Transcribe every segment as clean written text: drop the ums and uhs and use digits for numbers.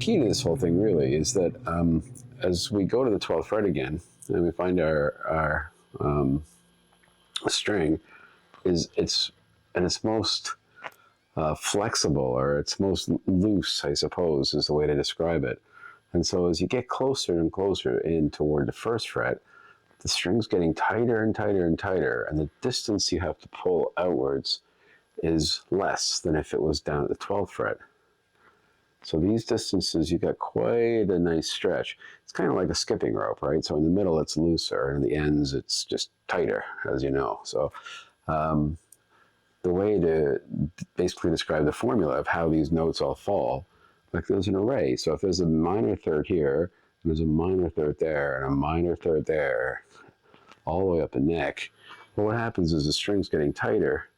key to this whole thing really is that as we go to the 12th fret again, and we find our string, it's in its most flexible, or its most loose, I suppose, is the way to describe it. And so as you get closer and closer in toward the 1st fret, the string's getting tighter and tighter and tighter, and the distance you have to pull outwards is less than if it was down at the 12th fret. So these distances, you got quite a nice stretch. It's kind of like a skipping rope, right? So in the middle, it's looser, and in the ends, it's just tighter, as you know. So the way to basically describe the formula of how these notes all fall, like there's an array. So if there's a minor third here, and there's a minor third there, and a minor third there, all the way up the neck, well, what happens is the string's getting tighter,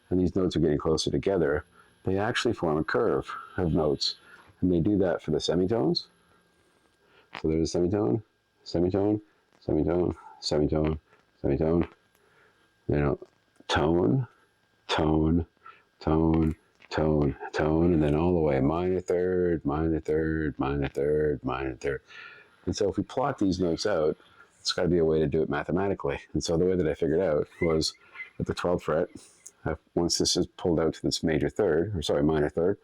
and these notes are getting closer together. They actually form a curve of notes. And they do that for the semitones. So there's a semitone, semitone, semitone, semitone, semitone. You know, tone, tone, tone, tone, tone, and then all the way minor third, minor third, minor third, minor third. And so if we plot these notes out, it's got to be a way to do it mathematically. And so the way that I figured out was at the 12th fret, once this is pulled out to this major third, or sorry, minor third,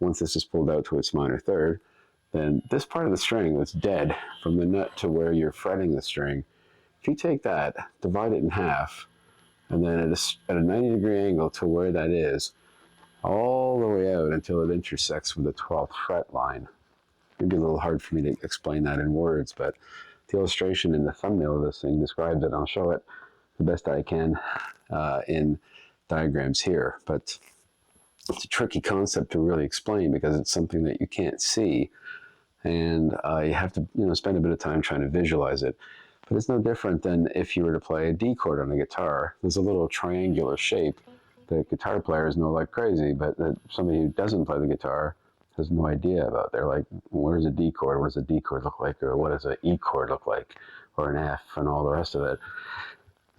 once this is pulled out to its minor third, then this part of the string that's dead from the nut to where you're fretting the string, if you take that, divide it in half, and then at a 90-degree angle to where that is, all the way out until it intersects with the 12th fret line. It'd be a little hard for me to explain that in words, but the illustration in the thumbnail of this thing describes it. I'll show it the best I can in diagrams here, but it's a tricky concept to really explain because it's something that you can't see, and you have to spend a bit of time trying to visualize it. But it's no different than if you were to play a D chord on a guitar. There's a little triangular shape that guitar players know like crazy, but that somebody who doesn't play the guitar has no idea about. They're like, where's a D chord? What does a D chord look like? Or what does an E chord look like? Or an F and all the rest of it.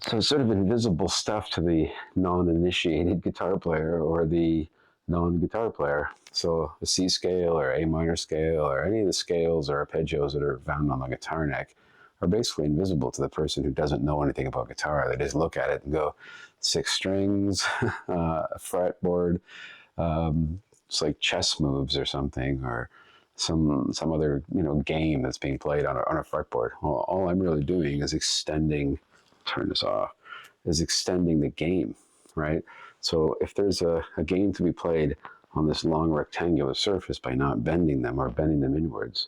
So it's sort of invisible stuff to the non-initiated guitar player or the non-guitar player. So the C scale or A minor scale or any of the scales or arpeggios that are found on the guitar neck are basically invisible to the person who doesn't know anything about guitar. They just look at it and go, 6 strings, a fretboard. It's like chess moves or something, or some other game that's being played on a fretboard. Well, all I'm really doing is extending. Turn this off. Is extending the game, right? So if there's a game to be played on this long rectangular surface by not bending them or bending them inwards,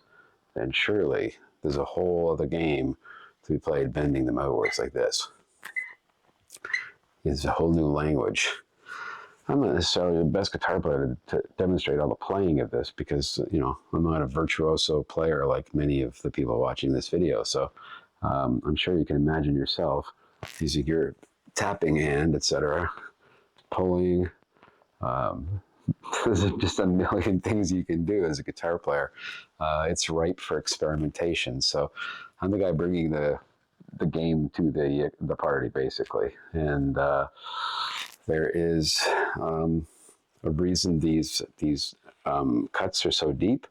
then surely there's a whole other game to be played bending them outwards like this. It's a whole new language. I'm not necessarily the best guitar player to demonstrate all the playing of this because, I'm not a virtuoso player like many of the people watching this video. So I'm sure you can imagine yourself using your tapping hand, etc., pulling. There's just a million things you can do as a guitar player. It's ripe for experimentation. So I'm the guy bringing the game to the party, basically. And there is a reason these cuts are so deep,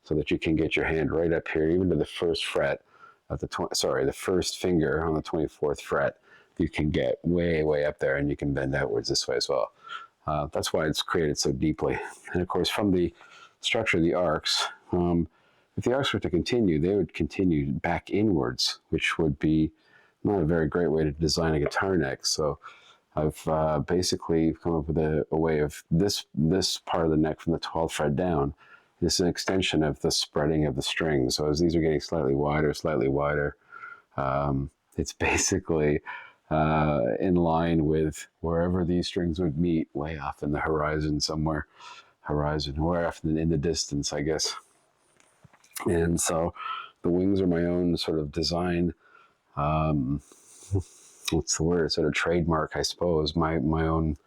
so that you can get your hand right up here, even to the 1st fret of the first finger on the 24th fret. You can get way up there, and you can bend outwards this way as well. That's why it's created so deeply. And of course, from the structure of the arcs, if the arcs were to continue, they would continue back inwards, which would be not a very great way to design a guitar neck. So I've basically come up with a way of this part of the neck from the 12th fret down. This is an extension of the spreading of the strings. So as these are getting slightly wider, it's basically in line with wherever these strings would meet, way off in the horizon somewhere. Way off in the distance, I guess. And so the wings are my own sort of design, what's the word, sort of trademark, I suppose, my own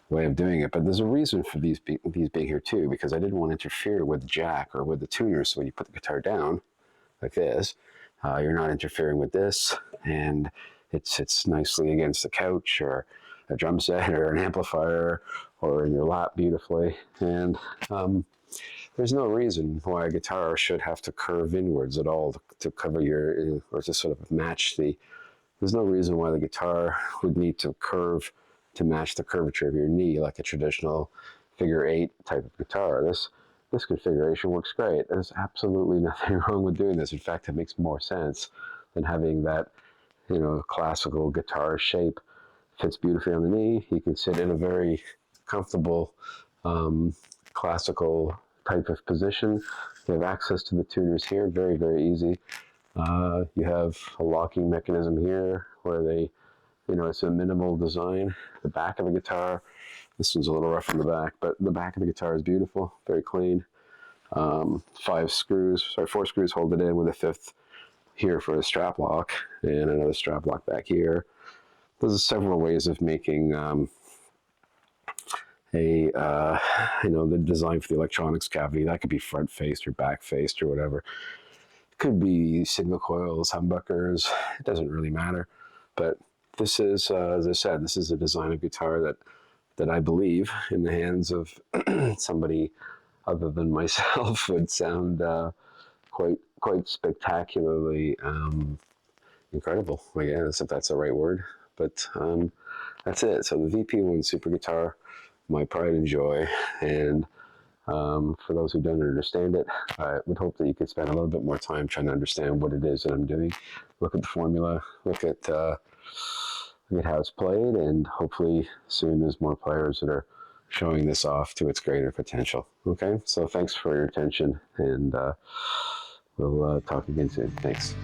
way of doing it. But there's a reason for these being here too, because I didn't want to interfere with the jack or with the tuner. So when you put the guitar down like this, you're not interfering with this, and it sits nicely against the couch or a drum set or an amplifier or in your lap beautifully. And there's no reason why a guitar should have to curve inwards at all to cover your, or to sort of match the, there's no reason why the guitar would need to curve to match the curvature of your knee like a traditional figure eight type of guitar. This configuration works great. There's absolutely nothing wrong with doing this. In fact, it makes more sense than having that, classical guitar shape. Fits beautifully on the knee. You can sit in a very comfortable classical type of position. You have access to the tuners here, very, very easy. You have a locking mechanism here where it's a minimal design. The back of the guitar, this one's a little rough in the back, but the back of the guitar is beautiful, very clean. 4 screws hold it in, with a fifth here for a strap lock and another strap lock back here. There's several ways of making the design for the electronics cavity. That could be front faced or back faced or whatever. It could be single coils, humbuckers. It doesn't really matter. But this is, as I said, this is a design of guitar that I believe, in the hands of somebody other than myself, would sound quite spectacularly incredible, I guess, if that's the right word. But that's it. So the VP1 Super Guitar, my pride and joy. And for those who don't understand it, I would hope that you could spend a little bit more time trying to understand what it is that I'm doing. Look at the formula, look at how it's played, and hopefully soon there's more players that are showing this off to its greater potential. Okay, so thanks for your attention, and we'll talk again soon. Thanks.